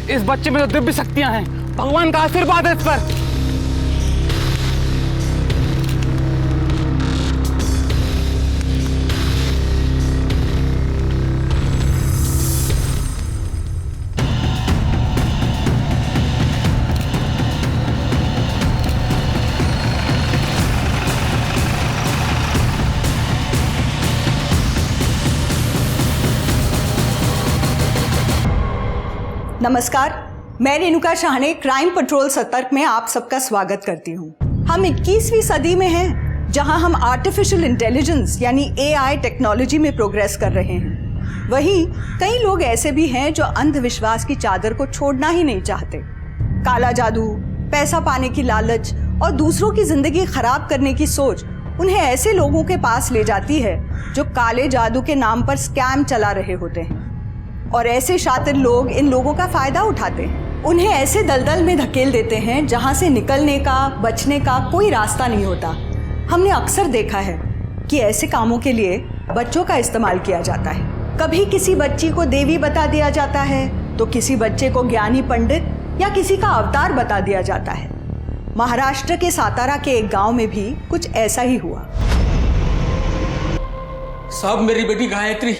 इस बच्चे में तो दिव्य शक्तियां हैं, भगवान का आशीर्वाद है इस पर। नमस्कार, मैं रेणुका शाहने क्राइम पेट्रोल सतर्क में आप सबका स्वागत करती हूँ। हम 21वीं सदी में हैं, जहां हम आर्टिफिशियल इंटेलिजेंस यानी AI टेक्नोलॉजी में प्रोग्रेस कर रहे हैं। वहीं कई लोग ऐसे भी हैं जो अंधविश्वास की चादर को छोड़ना ही नहीं चाहते। काला जादू, पैसा पाने की लालच और दूसरों की जिंदगी खराब करने की सोच उन्हें ऐसे लोगों के पास ले जाती है जो काले जादू के नाम पर स्कैम चला रहे होते हैं, और ऐसे शातिर लोग इन लोगों का फायदा उठाते हैं। उन्हें ऐसे दलदल में धकेल देते हैं जहां से निकलने का, बचने का कोई रास्ता नहीं होता। हमने अक्सर देखा है कि ऐसे कामों के लिए बच्चों का इस्तेमाल किया जाता है। कभी किसी बच्ची को देवी बता दिया जाता है, तो किसी बच्चे को ज्ञानी पंडित या किसी का अवतार बता दिया जाता है। महाराष्ट्र के सातारा के एक गांव में भी कुछ ऐसा ही हुआ। साहब, मेरी बेटी गायत्री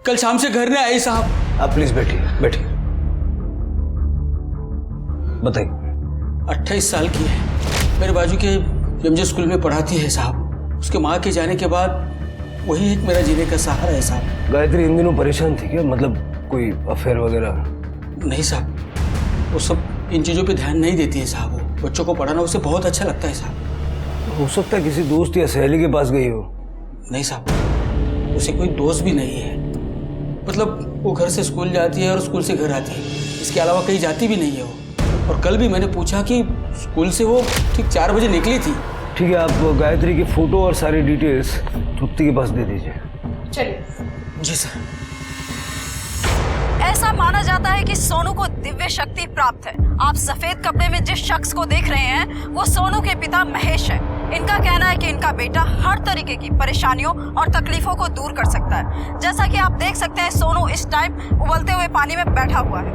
कल शाम से घर नहीं आई साहब। आप प्लीज बैठिए, बैठिए, बताइए। 28 साल की है, मेरे बाजू के एमजे स्कूल में पढ़ाती है साहब। उसके माँ के जाने के बाद वही एक मेरा जीने का सहारा है साहब। गायत्री इन दिनों परेशान थी क्या? मतलब कोई अफेयर वगैरह? नहीं साहब, वो सब इन चीज़ों पे ध्यान नहीं देती है साहब। वो बच्चों को पढ़ाना उसे बहुत अच्छा लगता है साहब। हो सकता है किसी दोस्त या सहेली के पास गई हो। नहीं साहब, उसे कोई दोस्त भी नहीं है। मतलब वो घर से स्कूल जाती है और स्कूल से घर आती है, इसके अलावा कहीं जाती भी नहीं है वो। और कल भी मैंने पूछा कि स्कूल से वो ठीक 4 बजे निकली थी। ठीक है, आप गायत्री की फोटो और सारी डिटेल्स तृप्ति के पास दे दीजिए। चलिए। जी सर। ऐसा माना जाता है कि सोनू को दिव्य शक्ति प्राप्त है। आप सफेद कपड़े में जिस शख्स को देख रहे हैं वो सोनू के पिता महेश है। इनका कहना है कि इनका बेटा हर तरीके की परेशानियों और तकलीफों को दूर कर सकता है। जैसा कि आप देख सकते हैं, सोनू इस टाइम उबलते हुए पानी में बैठा हुआ है।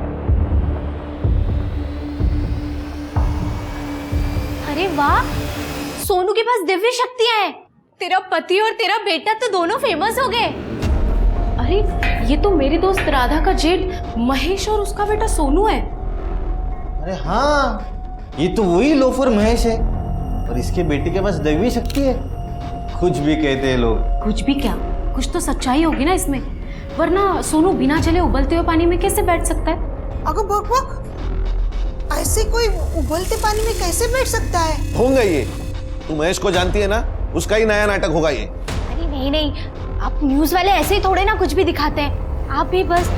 अरे वाह, सोनू के पास दिव्य शक्तियां हैं। तेरा पति और तेरा बेटा तो दोनों फेमस हो गए। अरे ये तो मेरी दोस्त राधा का जेठ महेश और उसका बेटा सोनू है। अरे हाँ, ये तो वही लोफर महेश है और इसके बेटे के पास दैवीय शक्ति है। कुछ भी कहते हैं लोग। कुछ भी क्या, कुछ तो सच्चाई होगी ना इसमें, वरना सोनू बिना जले उबलते हुए पानी में कैसे बैठ सकता है? अगर बक बक, ऐसे कोई उबलते पानी में कैसे बैठ सकता है? होगा ये। तू महेश को जानती है ना, उसका ही नया नाटक होगा ये। अरे नहीं नहीं, आप न्यूज वाले ऐसे ही थोड़े ना कुछ भी दिखाते हैं। आप भी बस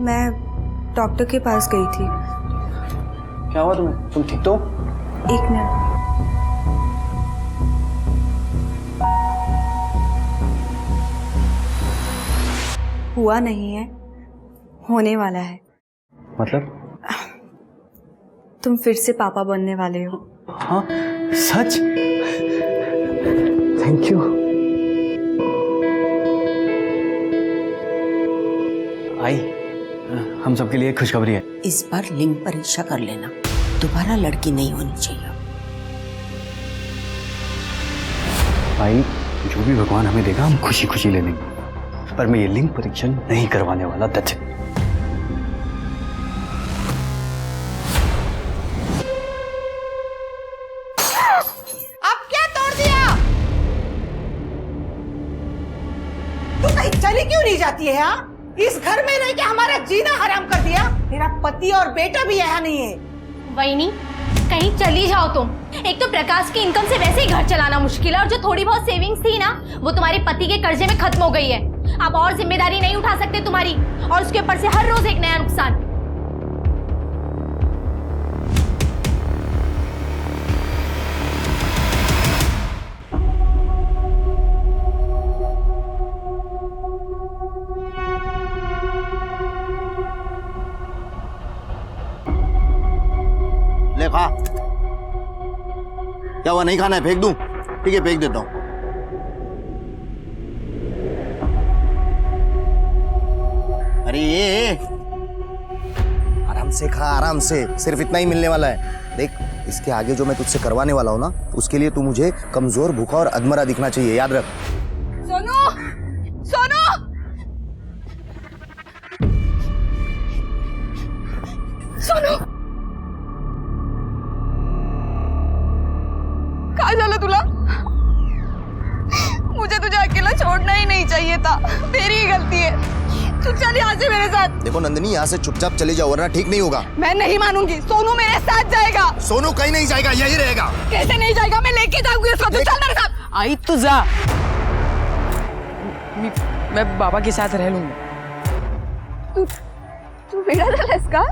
मैं डॉक्टर के पास गई थी। क्या हुआ तुम्हें? तुम ठीक तो? एक मिनट। हुआ नहीं है, होने वाला है। मतलब? तुम फिर से पापा बनने वाले हो। हाँ सच? Thank you. आई, हम सबके लिए खुशखबरी है। इस बार लिंग परीक्षा कर लेना, दोबारा लड़की नहीं होनी चाहिए। भाई, जो भी भगवान हमें देगा हम खुशी खुशी ले लेंगे, पर मैं ये लिंग परीक्षण नहीं करवाने वाला। That's it. अब क्या तोड़ दिया? तू कहीं चली क्यों नहीं जाती है? हाँ, इस घर में रह के हमारा जीना हराम कर दिया। तेरा पति और बेटा भी यहाँ नहीं है। वही नहीं, कहीं चली जाओ तुम। एक तो प्रकाश की इनकम से वैसे ही घर चलाना मुश्किल है, और जो थोड़ी बहुत सेविंग्स थी ना, वो तुम्हारे पति के कर्जे में खत्म हो गई है। अब और जिम्मेदारी नहीं उठा सकते तुम्हारी, और उसके ऊपर से हर रोज एक नया नुकसान। ले खा। क्या हुआ, नहीं खाना है? फेंक दूं? ठीक है, फेंक देता हूं। अरे ये आराम से खा, आराम से, सिर्फ इतना ही मिलने वाला है। देख, इसके आगे जो मैं तुझसे करवाने वाला हूं ना, उसके लिए तू मुझे कमजोर, भूखा और अधमरा दिखना चाहिए, याद रख। सोनू, सोनू, सोनू, काय झालं तुला? मुझे तुझे अकेला छोड़ना ही नहीं चाहिए था, मेरी ही गलती है। तू चल यहाँ से मेरे साथ। देखो नंदिनी, यहाँ से चुपचाप चले जाओ वरना ठीक नहीं होगा। मैं नहीं मानूंगी, सोनू मेरे साथ जाएगा। सोनू कहीं नहीं जाएगा, यही रहेगा। कैसे नहीं जाएगा? मैं लेके जाऊंगी उसको, तू चल मेरे साथ। आई तू जा, मैं बाबा के साथ रह लूंगा। तू बेड़ा डाला इसका?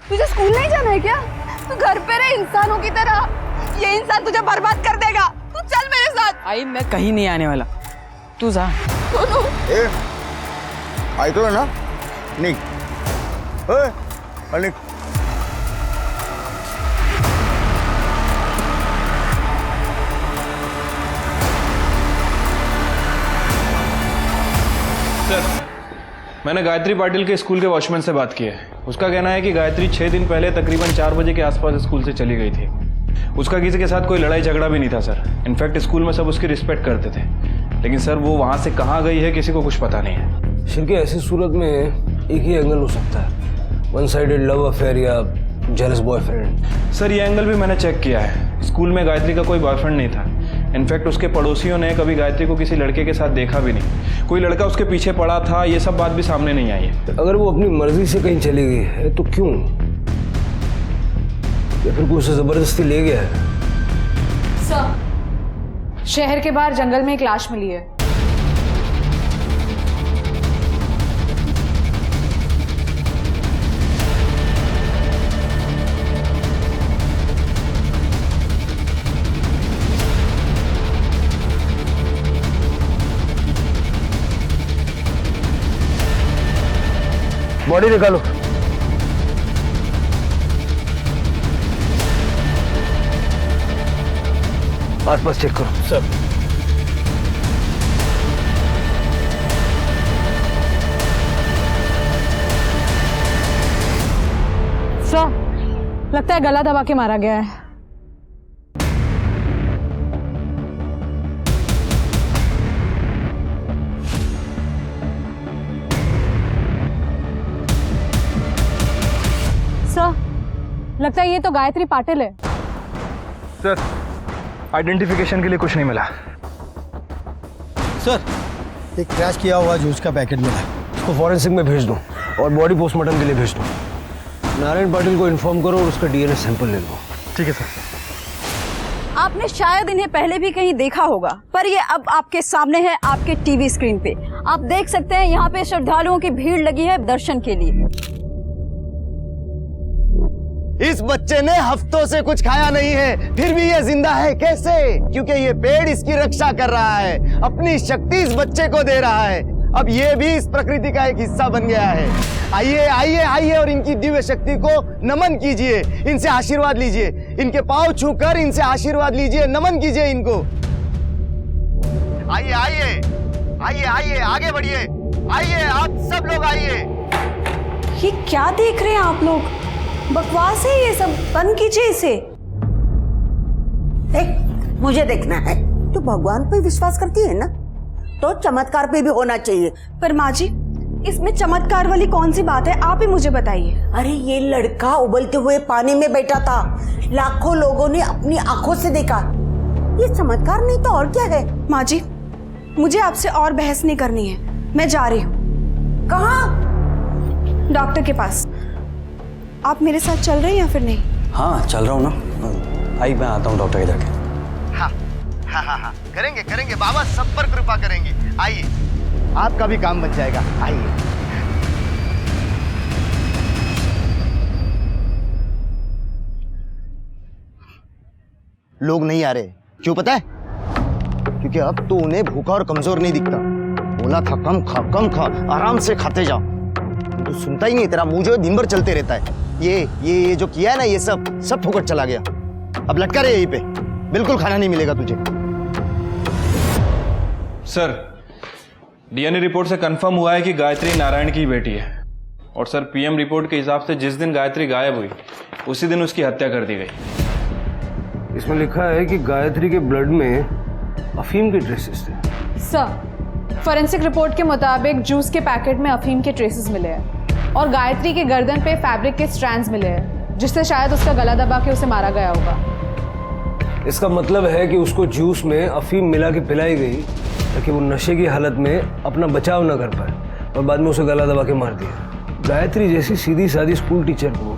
तुझे स्कूल नहीं जाना है क्या? तू घर पे रहे इंसानों की तरह, ये इंसान तुझे बर्बाद कर देगा। तू चल मेरे साथ। आई मैं कहीं नहीं आने वाला, तू जा। सोनू, ऐकलं ना? निघ, निघ। सर, मैंने गायत्री पाटिल के स्कूल के वॉचमैन से बात की है। उसका कहना है कि गायत्री 6 दिन पहले तकरीबन 4 बजे के आसपास स्कूल से चली गई थी। उसका किसी के साथ कोई लड़ाई झगड़ा भी नहीं था सर। इनफैक्ट स्कूल में सब उसकी रिस्पेक्ट करते थे। लेकिन सर वो वहाँ से कहाँ गई है किसी को कुछ पता नहीं है। शिरके, ऐसी सूरत में एक ही एंगल हो सकता है, वन साइडेड लव अफेयर या जेलस बॉयफ्रेंड। सर ये एंगल भी मैंने चेक किया है। स्कूल में गायत्री का कोई बॉयफ्रेंड नहीं था। इनफैक्ट उसके पड़ोसियों ने कभी गायत्री को किसी लड़के के साथ देखा भी नहीं। कोई लड़का उसके पीछे पड़ा था, ये सब बात भी सामने नहीं आई है। अगर वो अपनी मर्जी से कहीं चली गई है तो क्यों? या फिर कोई उसे जबरदस्ती ले गया है? सर, शहर के बाहर जंगल में एक लाश मिली है। बॉडी निकालो। आसपास चेक करो। सर, सर, लगता है गला दबा के मारा गया है। सर, लगता है ये तो गायत्री पाटिल है। सर आइडेंटिफिकेशन के लिए कुछ नहीं मिला। सर, एक क्रैश किया हुआ जूस का पैकेट मिला, उसको फॉरेंसिक में भेज दो और बॉडी पोस्टमार्टम के लिए भेज दो। नारायण पाटिल को इन्फॉर्म करो और उसका डीएनए सैंपल ले लो। ठीक है सर। आपने शायद इन्हें पहले भी कहीं देखा होगा, पर ये अब आपके सामने है, आपके टीवी स्क्रीन पे। आप देख सकते हैं यहाँ पे श्रद्धालुओं की भीड़ लगी है दर्शन के लिए। इस बच्चे ने हफ्तों से कुछ खाया नहीं है, फिर भी ये जिंदा है। कैसे? क्योंकि ये पेड़ इसकी रक्षा कर रहा है, अपनी शक्ति इस बच्चे को दे रहा है। अब ये भी इस प्रकृति का एक हिस्सा बन गया है। आइए आइए आइए और इनकी दिव्य शक्ति को नमन कीजिए, इनसे आशीर्वाद लीजिए, इनके पांव छूकर इनसे आशीर्वाद लीजिए, नमन कीजिए इनको। आइए आइए आइए आइए, आगे बढ़िए, आइए आप सब लोग आइए। ये क्या देख रहे हैं आप लोग? बकवास है ये सब, बंद कीजिए इसे। मुझे देखना है। तो भगवान पे विश्वास करती है ना, तो चमत्कार पे भी होना चाहिए। पर माँ जी, इसमें चमत्कार वाली कौन सी बात है? आप ही मुझे बताइए। अरे ये लड़का उबलते हुए पानी में बैठा था, लाखों लोगों ने अपनी आंखों से देखा। ये चमत्कार नहीं तो और क्या है? माँ जी, मुझे आपसे और बहस नहीं करनी है, मैं जा रही हूँ। कहाँ? डॉक्टर के पास। आप मेरे साथ चल रहे हैं या फिर नहीं? हाँ चल रहा हूँ ना। आई मैं आता हूँ डॉक्टर के जाके। हाँ हाँ हाँ हाँ, करेंगे करेंगे, बाबा सब पर कृपा करेंगे। आइए, आपका भी काम बन जाएगा। आइए। लोग नहीं आ रहे, क्यों पता है? क्योंकि अब तो उन्हें भूखा और कमजोर नहीं दिखता। बोला था कम खा, आराम से खाते जाओ। तो सुनता ही नहीं, तेरा मुंह जो दिन भर चलते रहता है। ये जो किया है ना, ये सब फुकट चला गया। अब लटका रहे यहीं पे। बिल्कुल खाना नहीं मिलेगा तुझे। सर, डीएनए रिपोर्ट से कंफर्म हुआ है कि गायत्री नारायण की बेटी है। और सर, पीएम रिपोर्ट के हिसाब से जिस दिन गायत्री गायब हुई उसी दिन उसकी हत्या कर दी गई। इसमें लिखा है कि गायत्री के ब्लड में अफीम के ट्रेसेस थे। सर, फोरेंसिक रिपोर्ट के मुताबिक जूस के पैकेट में अफीम के ट्रेसेस मिले हैं और गायत्री के गर्दन पे फैब्रिक के स्ट्रैंड्स मिले हैं, जिससे शायद उसका गला दबा के उसे मारा गया होगा। इसका मतलब है कि उसको जूस में अफीम मिला के पिलाई गई ताकि वो नशे की हालत में अपना बचाव न कर पाए और बाद में उसे गला दबा के मार दिया। गायत्री जैसी सीधी सादी स्कूल टीचर को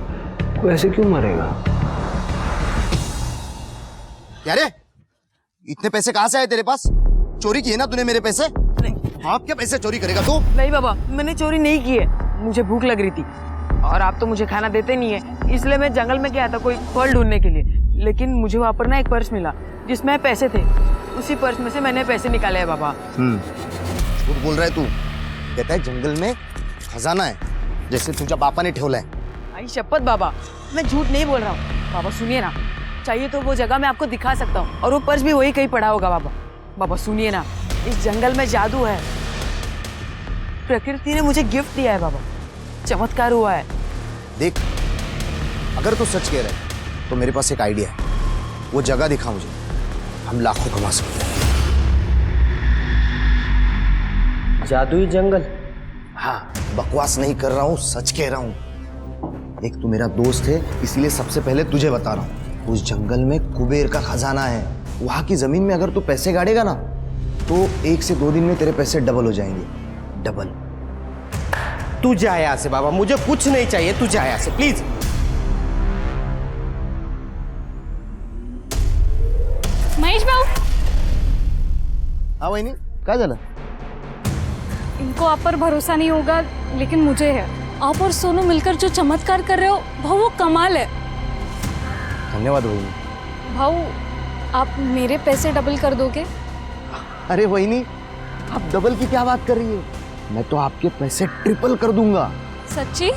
कोई ऐसे क्यों मारेगा? क्या रे, इतने पैसे कहाँ से आए तेरे पास? चोरी किए ना तूने मेरे पैसे? आप क्या पैसे चोरी करेगा तू? नहीं बाबा, मैंने चोरी नहीं की है, मुझे भूख लग रही थी और आप तो मुझे खाना देते नहीं है, इसलिए मैं जंगल में गया था कोई फल ढूंढने के लिए। लेकिन मुझे वहाँ पर ना एक पर्स मिला जिसमें पैसे थे, उसी पर्स में से मैंने पैसे निकाले हैं बाबा। झूठ बोल रहा है तू। कहता है जंगल में खजाना है, जैसे तुझे पापा ने ठेवला है। आई शपथ बाबा, मैं झूठ नहीं बोल रहा हूँ। बाबा सुनिए ना, चाहिए तो वो जगह मैं आपको दिखा सकता हूँ और वो पर्स भी वही कहीं पड़ा होगा बाबा। बाबा सुनिए ना, इस जंगल में जादू है, प्रकृति ने मुझे गिफ्ट दिया है बाबा, चमत्कार हुआ है। देख, अगर तू सच कह रहा है तो मेरे पास एक आइडिया है, वो जगह दिखा मुझे, हम लाखों कमा सकते हैं। जादुई जंगल? हाँ, बकवास नहीं कर रहा हूँ, सच कह रहा हूँ। एक तू मेरा दोस्त है, इसलिए सबसे पहले तुझे बता रहा हूँ। उस जंगल में कुबेर का खजाना है। वहां की जमीन में अगर तू पैसे गाड़ेगा ना तो 1 से 2 दिन में तेरे पैसे डबल हो जाएंगे। डबल। तू जा यहाँ से बाबा, मुझे कुछ नहीं चाहिए, तू जा यहाँ से प्लीज। महेश बाबू, हाँ वही, क्या झालं? इनको आप पर भरोसा नहीं होगा, लेकिन मुझे है। आप और सोनू मिलकर जो चमत्कार कर रहे हो भाऊ, वो कमाल है। धन्यवाद वहीनी। भाऊ, आप मेरे पैसे डबल कर दोगे? अरे वहीनी, आप डबल की क्या बात कर रही है? मैं तो आपके पैसे ट्रिपल कर दूंगा। सच्ची?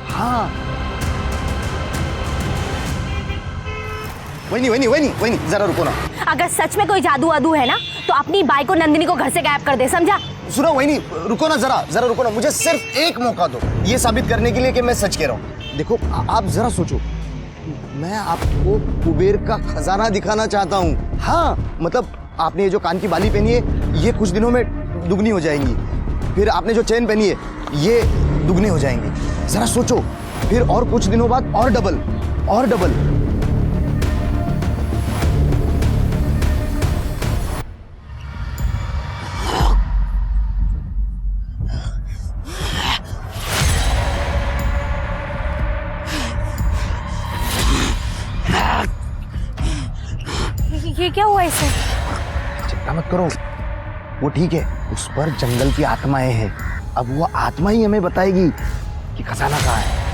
हाँ। वहीनी, जरा रुको ना। अगर सच में कोई जादू वादू है ना, तो अपनी बाइक को नंदिनी को घर से गायब कर दे, समझा? सुनो वहीनी, रुको ना, जरा रुको ना, मुझे सिर्फ एक मौका दो ये साबित करने के लिए कि मैं सच कह रहा हूँ। देखो, आप जरा सोचो, मैं आपको कुबेर का खजाना दिखाना चाहता हूँ। हाँ, मतलब आपने ये जो कान की बाली पहनी है, ये कुछ दिनों में दुगनी हो जाएंगी। फिर आपने जो चेन पहनी है, ये दुगनी हो जाएंगी। जरा सोचो, फिर और कुछ दिनों बाद और डबल और डबल। ये क्या हुआ इसे? चिंता मत करो, वो ठीक है। उस पर जंगल की आत्माएं हैं। अब वो आत्मा ही हमें बताएगी कि खजाना कहाँ है।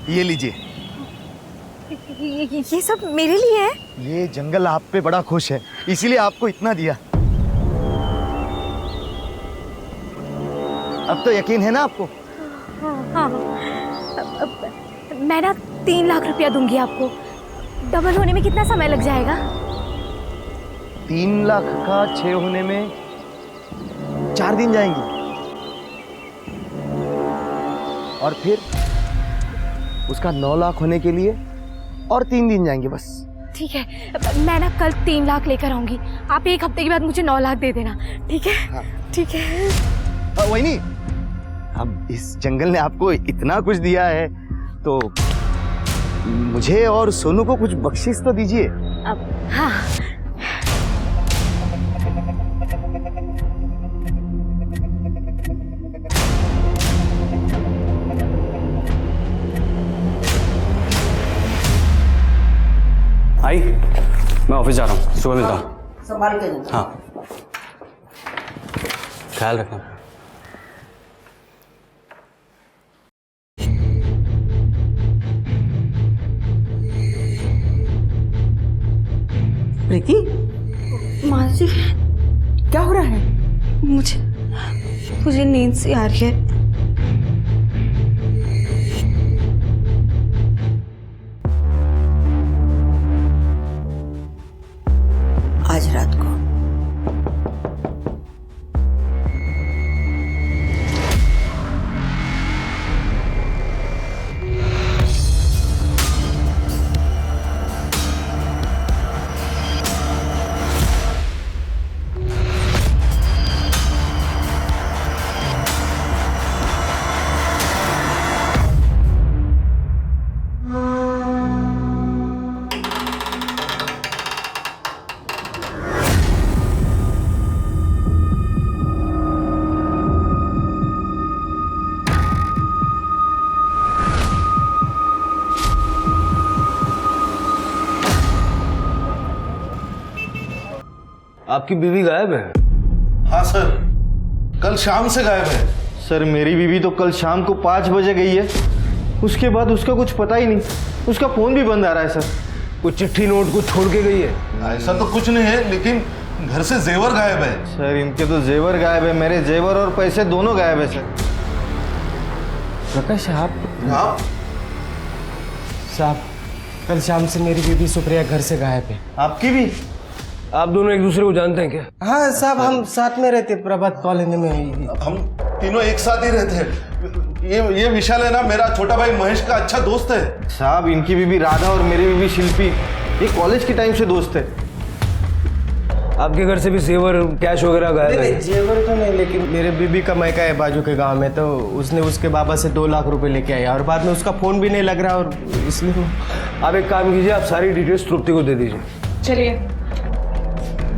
ये लीजिए। ये सब मेरे लिए है? ये जंगल आप पे बड़ा खुश है, इसीलिए आपको इतना दिया। अब तो यकीन है ना आपको? हाँ, मैं ना 3 लाख रुपया दूंगी आपको। डबल होने में कितना समय लग जाएगा? 3 लाख का 6 होने में 4 दिन जाएंगे, और फिर उसका 9 लाख होने के लिए और 3 दिन जाएंगे बस। ठीक है, मैं ना कल 3 लाख लेकर आऊंगी। आप 1 हफ्ते के बाद मुझे 9 लाख दे देना, ठीक है? हाँ। ठीक है। वही नहीं, अब इस जंगल ने आपको इतना कुछ दिया है तो मुझे और सोनू को कुछ बख्शिश तो दीजिए। अब हाँ, भाई मैं ऑफिस जा रहा हूँ, सुबह मिलता हूँ। संभाल के जाना। हाँ, ख्याल रखना। प्रीति, माँ जी, क्या हो रहा है? मुझे नींद सी आ रही है। आज रात को आपकी बीवी गायब है? हाँ सर, कल शाम से गायब है। सर मेरी बीवी तो कल शाम को 5 बजे गई है, उसके बाद उसका कुछ पता ही नहीं, उसका फोन भी बंद आ रहा है सर। कुछ चिट्ठी नोट कुछ छोड़ के गई है? ऐसा तो कुछ नहीं है, लेकिन घर से जेवर गायब है। सर इनके तो जेवर गायब है, मेरे जेवर और पैसे दोनों गायब है सर। प्रकाश हाँ साहब, कल शाम से मेरी बीबी सुप्रिया घर से गायब है। आपकी भी? आप दोनों एक दूसरे को जानते हैं क्या? हाँ साहब, हम साथ में रहते प्रभात कॉलोनी में। हम तीनों एक साथ ही रहते हैं। ये विशाल है ना, मेरा छोटा भाई महेश का अच्छा दोस्त है। साहब इनकी बीबी राधा और मेरी बीबी शिल्पी ये कॉलेज के टाइम से दोस्त है। आपके घर से भी जेवर कैश वगैरह गायब है? जेवर तो नहीं, लेकिन मेरे बीबी का मायका है बाजू के गांव में, तो उसने उसके बाबा से 2 लाख रुपए लेके आया और बाद में उसका फोन भी नहीं लग रहा, और इसलिए आप एक काम कीजिए, आप सारी डिटेल्स तृप्ति को दे दीजिए। चलिए।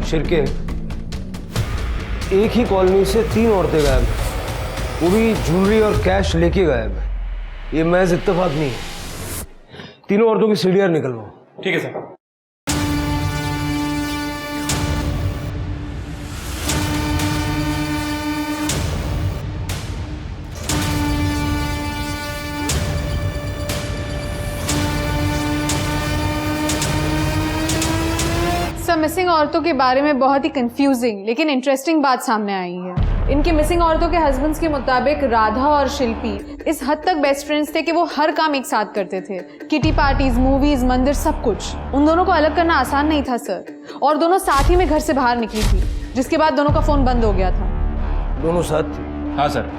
शिरके, एक ही कॉलोनी से 3 औरतें गायब हैं, वो भी ज्वेलरी और कैश लेके गायब है। ये महज इत्तेफाक नहीं है। तीनों औरतों की सीढ़ियां निकलवाओ। ठीक है सर। सब मिसिंग औरतों के बारे में बहुत ही कंफ्यूजिंग लेकिन इंटरेस्टिंग बात सामने आई है। इनके मिसिंग औरतों के हस्बैंड्स के मुताबिक राधा और शिल्पी इस हद तक बेस्ट फ्रेंड्स थे कि वो हर काम एक साथ करते थे। किटी पार्टीज, मूवीज, मंदिर, सब कुछ। उन दोनों को अलग करना आसान नहीं था सर, और दोनों साथ ही में घर से बाहर निकली थी, जिसके बाद दोनों का फोन बंद हो गया था। दोनों साथ थे? हाँ सर,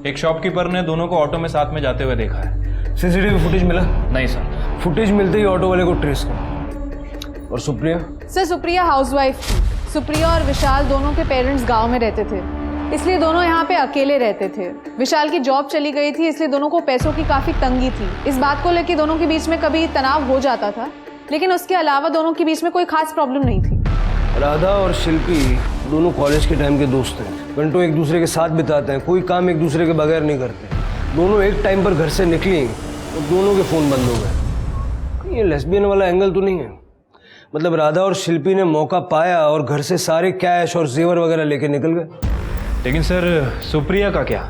एक शॉपकीपर ने दोनों को ऑटो में साथ में जाते हुए देखा है। सीसीटीवी फुटेज मिला? नहीं सर। फुटेज मिलते ही ऑटो वाले को ट्रेस करो। और सुप्रिया? सर सुप्रिया हाउसवाइफ थी। सुप्रिया और विशाल दोनों के पेरेंट्स गांव में रहते थे, इसलिए दोनों यहाँ पे अकेले रहते थे। विशाल की जॉब चली गई थी, इसलिए दोनों को पैसों की काफी तंगी थी। इस बात को लेकर दोनों के बीच में कभी तनाव हो जाता था, लेकिन उसके अलावा दोनों के बीच में कोई खास प्रॉब्लम नहीं थी। राधा और शिल्पी दोनों कॉलेज के टाइम के दोस्त हैं, घंटों एक दूसरे के साथ बिताते हैं, कोई काम एक दूसरे के बगैर नहीं करते। दोनों एक टाइम पर घर से निकली और दोनों के फोन बंद हो गए। ये लेस्बियन वाला एंगल तो नहीं है? मतलब राधा और शिल्पी ने मौका पाया और घर से सारे कैश और जेवर वगैरह लेके निकल गए। लेकिन सर सुप्रिया का क्या?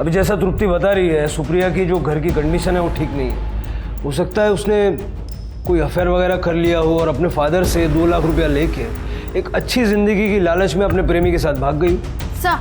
अभी जैसा तृप्ति बता रही है, सुप्रिया की जो घर की कंडीशन है वो ठीक नहीं है। हो सकता है उसने कोई अफेयर वगैरह कर लिया हो और अपने फादर से 2 लाख रुपया लेके एक अच्छी जिंदगी की लालच में अपने प्रेमी के साथ भाग गई। सर,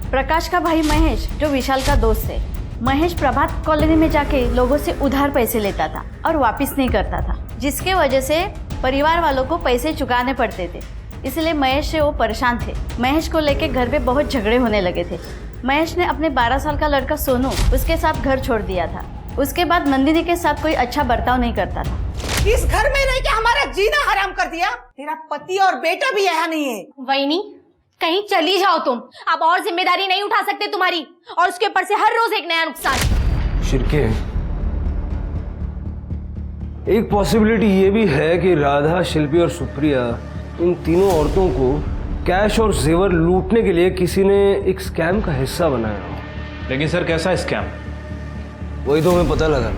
प्रकाश का भाई महेश जो विशाल का दोस्त है, महेश प्रभात कॉलोनी में जाके लोगों से उधार पैसे लेता था और वापस नहीं करता था, जिसके वजह से परिवार वालों को पैसे चुकाने पड़ते थे। इसलिए महेश से वो परेशान थे। महेश को लेके घर पे बहुत झगड़े होने लगे थे। महेश ने अपने 12 साल का लड़का सोनू उसके साथ घर छोड़ दिया था। उसके बाद नंदिनी के साथ कोई अच्छा बर्ताव नहीं करता था। इस घर में रह के हमारा जीना हराम कर दिया। तेरा पति और बेटा भी यहाँ नहीं है। वहीनी, कहीं चली जाओ तुम, अब और जिम्मेदारी नहीं उठा सकते तुम्हारी, और उसके ऊपर से हर रोज एक नया नुकसान। शिरके, एक पॉसिबिलिटी ये भी है कि राधा, शिल्पी और सुप्रिया इन तीनों औरतों को कैश और जेवर लूटने के लिए किसी ने एक स्कैम का हिस्सा बनाया। लेकिन सर कैसा स्कैम? वही तो हमें पता लगा।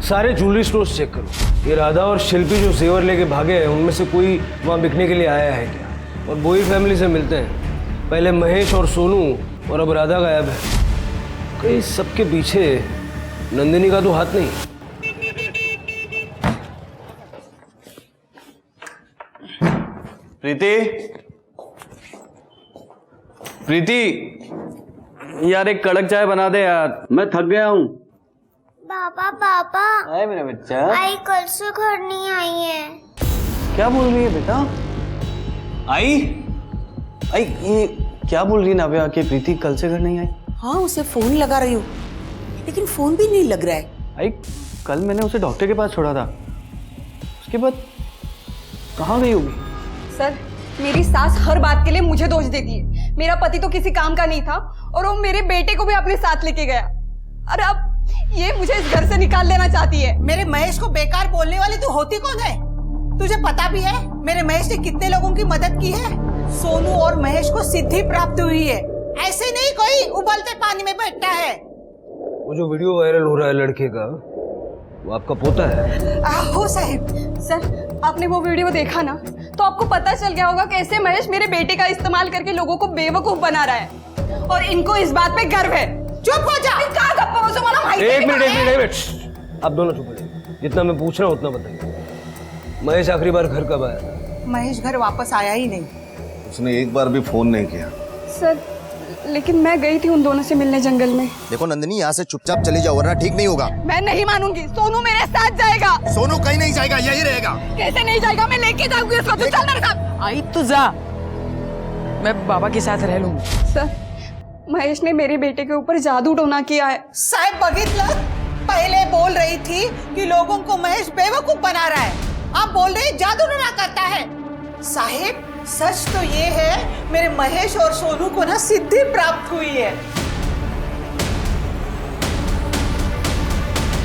सारे ज्वेलरी स्टोर्स चेक करो। ये राधा और शिल्पी जो जेवर लेके भागे हैं उनमें से कोई वहाँ बिकने के लिए आया है क्या? और बोई फैमिली से मिलते हैं। पहले महेश और सोनू और अब राधा गायब है। कहीं सबके पीछे नंदिनी का तो हाथ नहीं। प्रीति, प्रीति, यार एक कड़क चाय बना दे यार, मैं थक गया हूँ। पापा पापा आए मेरा बच्चा। आई कल से घर नहीं आई है। क्या बोल रही है बेटा? आई ये क्या बोल रही है नाव्या कि प्रीति कल से घर नहीं आई? हाँ, उसे फोन लगा रही हूँ लेकिन फोन भी नहीं लग रहा है। आई कल मैंने उसे डॉक्टर के पास छोड़ा था, उसके बाद कहाँ गई होगी? सर, मेरी सास हर बात के लिए मुझे दोष देती है। मेरा पति तो किसी काम का नहीं था और वो मेरे बेटे को भी अपने साथ लेके गया। और अब ये मुझे इस घर से निकाल देना चाहती है। मेरे महेश को बेकार बोलने वाली तू होती कौन है? तुझे पता भी है मेरे महेश ने कितने लोगों की मदद की है? सोनू और महेश को सिद्धि प्राप्त हुई है। ऐसे नहीं कोई उबलते पानी में बैठता है। वो जो वीडियो वायरल हो रहा है लड़के का, वो आपका पोता है? हो साहिब। सर, आपने वो वीडियो देखा ना, तो आपको पता चल गया होगा कैसे महेश मेरे बेटे का इस्तेमाल करके लोगों को बेवकूफ बना रहा है और इनको इस बात पे गर्व है। चुप हो जा। एक मिनट, आप दोनों चुप हो जाइए। जितना मैं पूछ रहा हूँ उतना बताइए। महेश आखिरी बार घर कब आया था? महेश घर वापस आया ही नहीं। उसने एक बार भी फोन नहीं किया। सर, लेकिन मैं गई थी उन दोनों से मिलने जंगल में। देखो नंदिनी, यहाँ से चुपचाप चली जाओ वरना ठीक नहीं होगा। मैं नहीं मानूंगी। सोनू मेरे साथ जाएगा। सोनू कहीं नहीं जाएगा, यही रहेगा। कैसे नहीं जाएगा? मैं लेके जाऊंगी उसको। तू चल मेरे साथ। आई तो जा, मैं बाबा के साथ रह लूंगी। सर, महेश ने मेरे बेटे के ऊपर जादू टोना किया है। साहब बघितलं, पहले बोल रही थी कि लोगों को महेश बेवकूफ बना रहा है, आप बोल रहे जादू टोना करता है। साहिब, सच तो ये है मेरे महेश और सोनू को ना सिद्धि प्राप्त हुई है।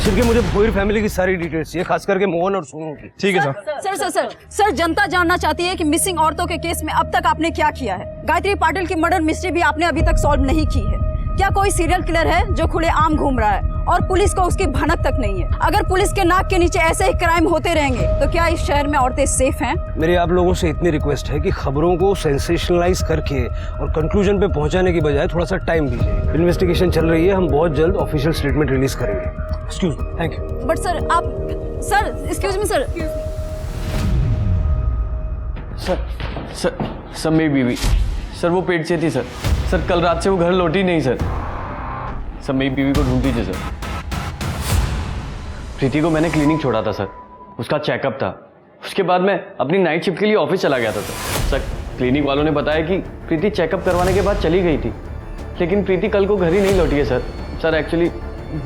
सिर्फ मुझे भोईर फैमिली की सारी डिटेल्स चाहिए, खास करके मोहन और सोनू की। ठीक है sir. Sir sir sir sir जनता जानना चाहती है कि मिसिंग औरतों के केस में अब तक आपने क्या किया है। गायत्री पाटिल की मर्डर मिस्ट्री भी आपने अभी तक सॉल्व नहीं की है। क्या कोई सीरियल किलर है जो खुले आम घूम रहा है और पुलिस को उसकी भनक तक नहीं है? अगर पुलिस के नाक के नीचे ऐसे ही क्राइम होते रहेंगे तो क्या इस शहर में औरतें सेफ हैं? मेरी आप लोगों से इतनी रिक्वेस्ट है कि खबरों को सेंसेशनलाइज करके और कंक्लूजन पे पहुंचाने की बजाय थोड़ा सा टाइम दीजिए। इन्वेस्टिगेशन चल रही है, हम बहुत जल्द ऑफिशियल स्टेटमेंट रिलीज करेंगे। Excuse me, thank you. But sir आप एक्सक्यूज मी सर। सर मेरी बीवी, सर वो पेट से थी सर। सर कल रात से वो घर लौटी नहीं सर। सर मेरी बीवी को ढूंढ दीजिए सर। प्रीति को मैंने क्लिनिक छोड़ा था सर, उसका चेकअप था। उसके बाद मैं अपनी नाइट शिफ्ट के लिए ऑफिस चला गया था सर। क्लिनिक वालों ने बताया कि प्रीति चेकअप करवाने के बाद चली गई थी, लेकिन प्रीति कल को घर ही नहीं लौटी है सर। सर एक्चुअली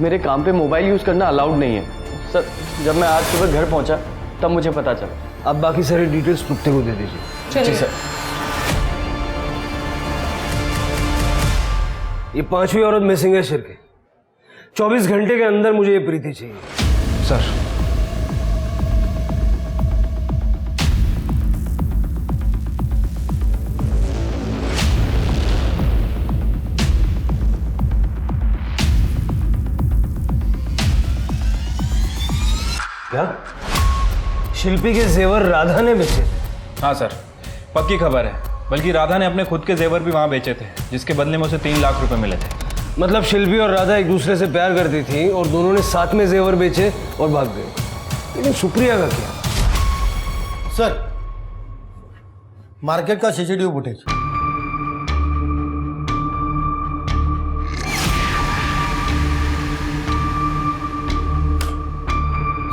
मेरे काम पे मोबाइल यूज़ करना अलाउड नहीं है सर। जब मैं आज सुबह घर पहुंचा तब मुझे पता चला। आप बाकी सारी डिटेल्स पुख्ते को दे दीजिए। जी सर। ये पांचवी औरत मिसिंग है शिर के। 24 घंटे के अंदर मुझे ये प्रीति चाहिए सर। क्या शिल्पी के जेवर राधा ने बेचे? हाँ सर, पक्की खबर है। बल्कि राधा ने अपने खुद के जेवर भी वहाँ बेचे थे, जिसके बदले में उसे 3 लाख रुपए मिले थे। मतलब शिल्पी और राधा एक दूसरे से प्यार करती थी और दोनों ने साथ में जेवर बेचे और भाग गए। लेकिन सुप्रिया का क्या? सर, मार्केट का सीसीटीवी फुटेज।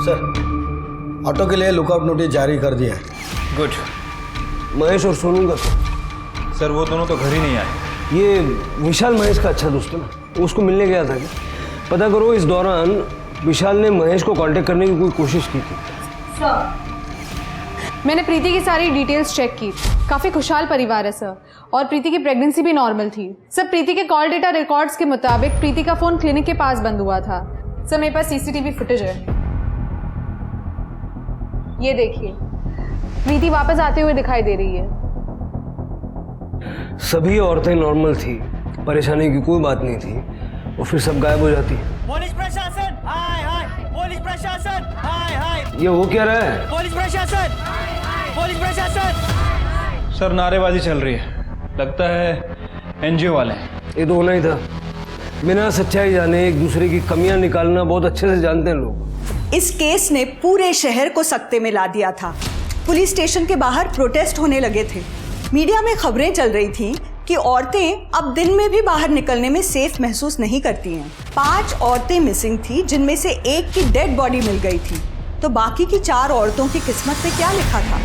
सर, ऑटो के लिए लुकआउट नोटिस जारी कर दिया है। गुड। महेश और सोनू का सर वो दोनों तो घर ही नहीं आए। ये विशाल महेश का अच्छा दोस्त है ना, वो उसको मिलने गया था क्या? पता करो इस दौरान विशाल ने महेश को कांटेक्ट करने की कोई कोशिश की थी। सर, मैंने प्रीति की सारी डिटेल्स चेक की। काफ़ी खुशहाल परिवार है सर, और प्रीति की प्रेगनेंसी भी नॉर्मल थी। सर, प्रीति के कॉल डेटा रिकॉर्ड्स के मुताबिक प्रीति का फ़ोन क्लिनिक के पास बंद हुआ था। सर, मेरे पास सीसीटीवी फुटेज है, ये देखिए। प्रीति वापस आते हुए दिखाई दे रही है। सभी औरतें नॉर्मल थी, परेशानी की कोई बात नहीं थी, और फिर सब गायब हो जाती। पुलिस प्रशासन, हाय हाय, पुलिस प्रशासन। ये हो क्या रहा है? पुलिस प्रशासन, पुलिस प्रशासन। सर नारेबाजी चल रही है, लगता है एनजीओ वाले हैं। ये तो होना ही था। बिना सच्चाई जाने एक दूसरे की कमियां निकालना बहुत अच्छे से जानते हैं लोग। इस केस ने पूरे शहर को सकते में ला दिया था। पुलिस स्टेशन के बाहर प्रोटेस्ट होने लगे थे। मीडिया में खबरें चल रही थीं कि औरतें अब दिन में भी बाहर निकलने में सेफ महसूस नहीं करती हैं। 5 औरतें मिसिंग थी, जिनमें से एक की डेड बॉडी मिल गई थी। तो बाकी की 4 औरतों की किस्मत में क्या लिखा था?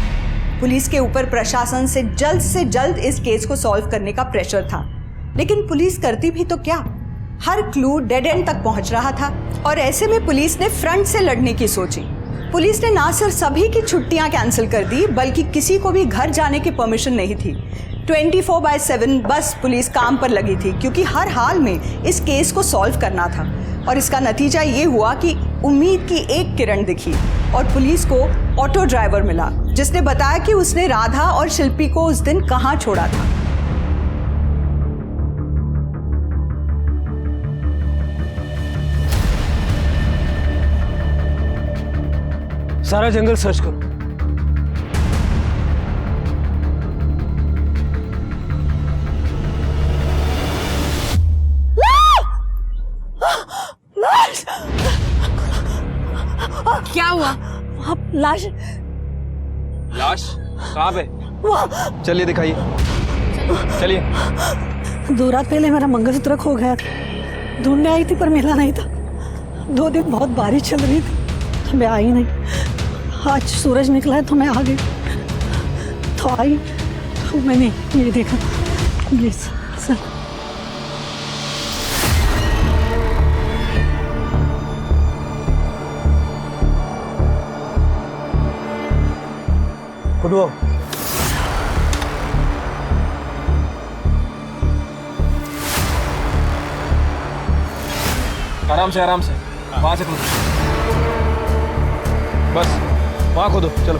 पुलिस के ऊपर प्रशासन से जल्द इस केस को सॉल्व करने का प्रेशर था, लेकिन पुलिस करती भी तो क्या? हर क्लू डेड एंड तक पहुंच रहा था और ऐसे में पुलिस ने फ्रंट से लड़ने की सोची। पुलिस ने ना सिर्फ सभी की छुट्टियां कैंसिल कर दी, बल्कि किसी को भी घर जाने की परमिशन नहीं थी। 24/7 बस पुलिस काम पर लगी थी, क्योंकि हर हाल में इस केस को सॉल्व करना था। और इसका नतीजा ये हुआ कि उम्मीद की एक किरण दिखी और पुलिस को ऑटो ड्राइवर मिला, जिसने बताया कि उसने राधा और शिल्पी को उस दिन कहाँ छोड़ा था। सारा जंगल सर्च करो। क्या हुआ? लाश लाश कहाँ पे? चलिए दिखाइए, चलिए। 2 रात पहले मेरा मंगलसूत्र खो गया था। ढूंढने आई थी पर मिला नहीं था। 2 दिन बहुत बारिश चल रही थी तो मैं आई नहीं। आज सूरज निकला है तो मैं आ गई। तो आई तो मैंने ये देखा। Please sir. खुद आओ। आराम से आराम से, वहां से खोदो, बस वहां खोदो, चलो।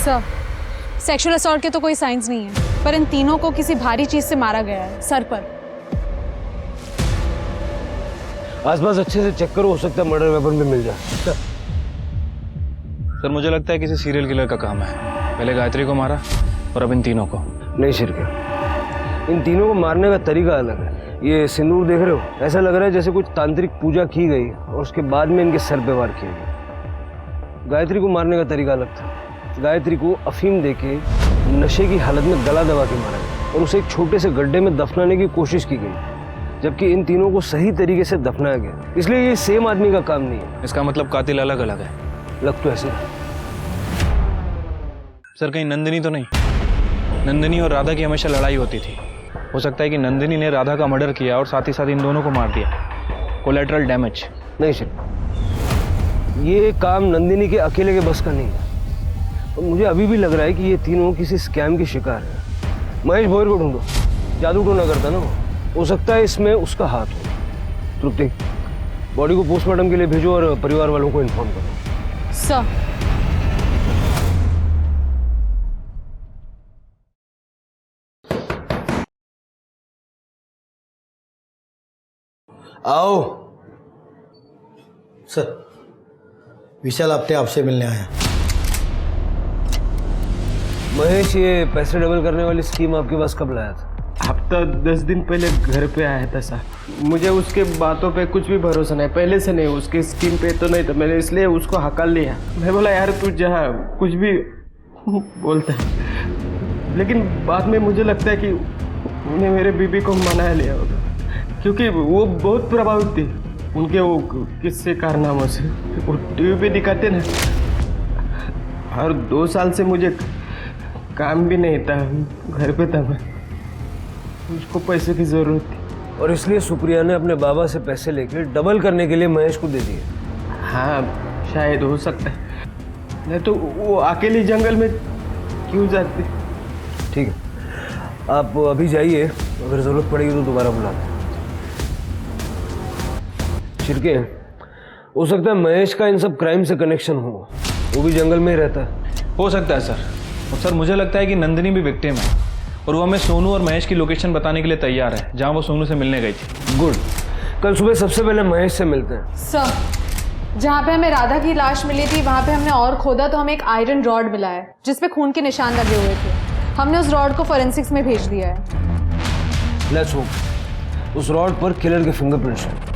सर, सेक्सुअल असॉल्ट के तो कोई साइंस नहीं है, पर इन तीनों को किसी भारी चीज से मारा गया है, सर पर। आसपास अच्छे से चेक करो, हो सकता है मर्डर वेपन भी मिल जाए। सर मुझे लगता है किसी सीरियल किलर का काम है। पहले गायत्री को मारा और अब इन तीनों को। नहीं शिरके, इन तीनों को मारने का तरीका अलग है। ये सिंदूर देख रहे हो, ऐसा लग रहा है जैसे कुछ तांत्रिक पूजा की गई और उसके बाद में इनके सर पे वार किया गया। गायत्री को मारने का तरीका अलग था। गायत्री को अफीम देके नशे की हालत में गला दबा के मारा गया और उसे एक छोटे से गड्ढे में दफनाने की कोशिश की गई, जबकि इन तीनों को सही तरीके से दफनाया गया। इसलिए ये सेम आदमी का काम नहीं है। इसका मतलब कातिल अलग अलग है। लग तो ऐसे। सर कहीं नंदिनी तो नहीं? नंदिनी और राधा की हमेशा लड़ाई होती थी। हो सकता है कि नंदिनी ने राधा का मर्डर किया और साथ ही साथ इन दोनों को मार दिया। Collateral damage. नहीं सर, ये काम नंदिनी के अकेले के बस का नहीं है। और मुझे अभी भी लग रहा है कि ये तीनों किसी स्कैम की शिकार है। महेश भोयर को ढूंढो, जादू टोना करता ना, हो सकता है इसमें उसका हाथ हो। तृप्ति, बॉडी को पोस्टमार्टम के लिए भेजो और परिवार वालों को इन्फॉर्म करो। सर। आओ। सर, विशाल अपने आपसे मिलने आया। महेश, ये पैसे डबल करने वाली स्कीम आपके पास कब लाया था? हफ्ता 10 दिन पहले घर पे आया था सर। मुझे उसके बातों पे कुछ भी भरोसा नहीं, पहले से नहीं। उसके स्कीम पे तो नहीं था, मैंने इसलिए उसको हकल लिया। मैं बोला यार तू जहाँ कुछ भी बोलता है, लेकिन बाद में मुझे लगता है कि उन्हें मेरे बीबी को मना लिया होगा, क्योंकि वो बहुत प्रभावित थी उनके वो किस्से कारनामों से। वो टीवी पे दिखाते ना। और 2 साल से मुझे काम भी नहीं था, घर पे था मैं। उसको पैसे की जरूरत थी और इसलिए सुप्रिया ने अपने बाबा से पैसे लेकर डबल करने के लिए महेश को दे दिए। हाँ शायद हो सकता है, नहीं तो वो अकेली जंगल में क्यों जाती। ठीक है, आप अभी जाइए, अगर जरूरत पड़ेगी तो दोबारा बुला दें। शिरके, हो सकता है महेश का इन सब क्राइम से कनेक्शन हो। वो भी जंगल में ही रहता है। हो सकता है सर। और सर मुझे लगता है कि नंदिनी भी विक्टिम है और वो हमें सोनू और महेश की लोकेशन बताने के लिए तैयार है जहाँ वो सोनू से मिलने गई थी। गुड, कल सुबह सबसे पहले महेश से मिलते हैं। सर, जहाँ पे हमें राधा की लाश मिली थी वहाँ पे हमने और खोदा तो हमें एक आयरन रॉड मिला है जिसपे खून के निशान लगे हुए थे। हमने उस रॉड को फोरेंसिक्स में भेज दिया है। लेट्स होप उस रॉड पर किलर के फिंगरप्रिंट्स हैं।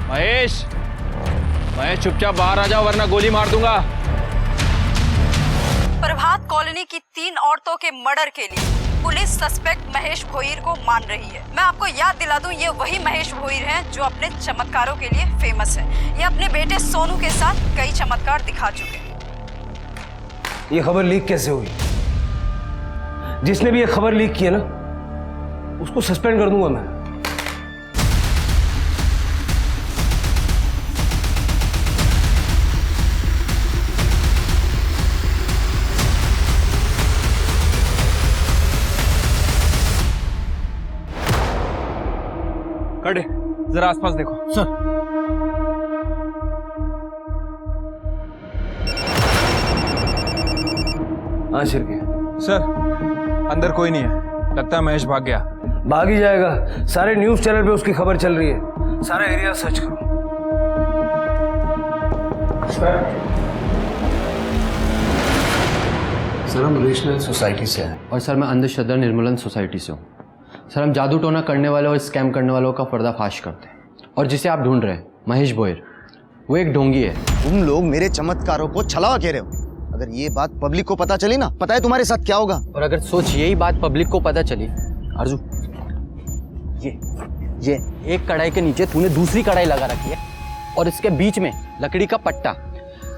महेश, महेश चुपचाप बाहर आ जाओ वरना गोली मार दूंगा। प्रभात कॉलोनी की 3 औरतों के मर्डर के लिए पुलिस सस्पेक्ट महेश भोईर को मान रही है। मैं आपको याद दिला दूं, ये वही महेश भोईर हैं जो अपने चमत्कारों के लिए फेमस है। ये अपने बेटे सोनू के साथ कई चमत्कार दिखा चुके हैं। ये खबर लीक कैसे हुई? जिसने भी ये खबर लीक की है ना, उसको सस्पेंड कर दूंगा मैं। कड़े, जरा आसपास देखो। सर। हाँ शिरके। सर, अंदर कोई नहीं है। लगता है महेश भाग गया। भाग ही जाएगा। सारे न्यूज चैनल पे उसकी खबर चल रही है। सारा एरिया सर्च करो। सर, हम रीजनल सोसाइटी से हैं। और सर, मैं अंधश्रद्धा निर्मूलन सोसाइटी से हूँ। सर, हम जादू टोना करने वालों और स्कैम करने वालों का पर्दाफाश करते हैं। और जिसे आप ढूंढ रहे हैं, महेश भोईर, वो एक ढोंगी है। तुम लोग मेरे चमत्कारों को छलावा कह रहे हो। अगर ये बात पब्लिक को पता चली ना, पता है तुम्हारे साथ क्या होगा? और अगर सोच यही बात पब्लिक को पता चली, अर्जू, ये एक कढ़ाई के नीचे तूने दूसरी कढ़ाई लगा रखी है और इसके बीच में लकड़ी का पट्टा,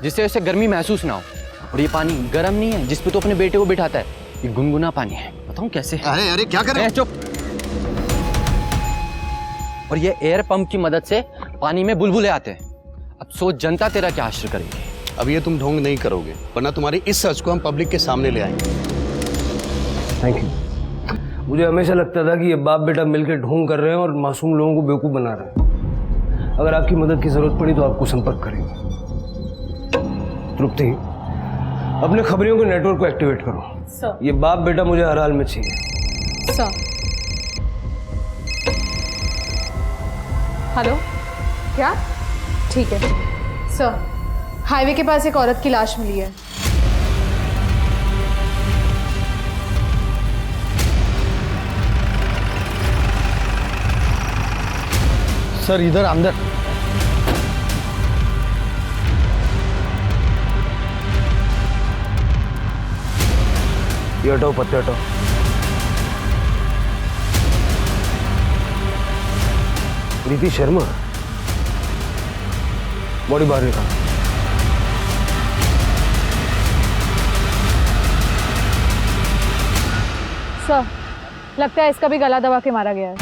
जिससे उसे गर्मी महसूस ना हो। और ये पानी गर्म नहीं है जिसपे तो अपने बेटे को बिठाता है, ये गुनगुना पानी है। बताऊं कैसे? अरे अरे क्या कर रहे हो? चुप। और ये एयर पंप की मदद से पानी में बुलबुले आते हैं। अब सोच जनता तेरा क्या आश्रय करेगी। अब ये तुम ढोंग नहीं करोगे, वरना तुम्हारी इस सच को हम पब्लिक के सामने ले आएंगे। Thank you. मुझे हमेशा लगता था कि ये बाप बेटा मिलकर ढोंग कर रहे हैं और मासूम लोगों को बेवकूफ़ बना रहे हैं। अगर आपकी मदद की जरूरत पड़ी तो आपको संपर्क करेंगे। तृप्ति, अपने खबरियों के नेटवर्क को एक्टिवेट करो। सर। ये बाप बेटा मुझे हर हाल में चाहिए। सर। हेलो, क्या? ठीक है सर। हाईवे के पास एक औरत की लाश मिली है। सर, इधर अंदर। ये हटाओ, पत्ते हटाओ। प्रीति शर्मा, बॉडी बाहर निकाल। सर, लगता है इसका भी गला दबा के मारा गया है।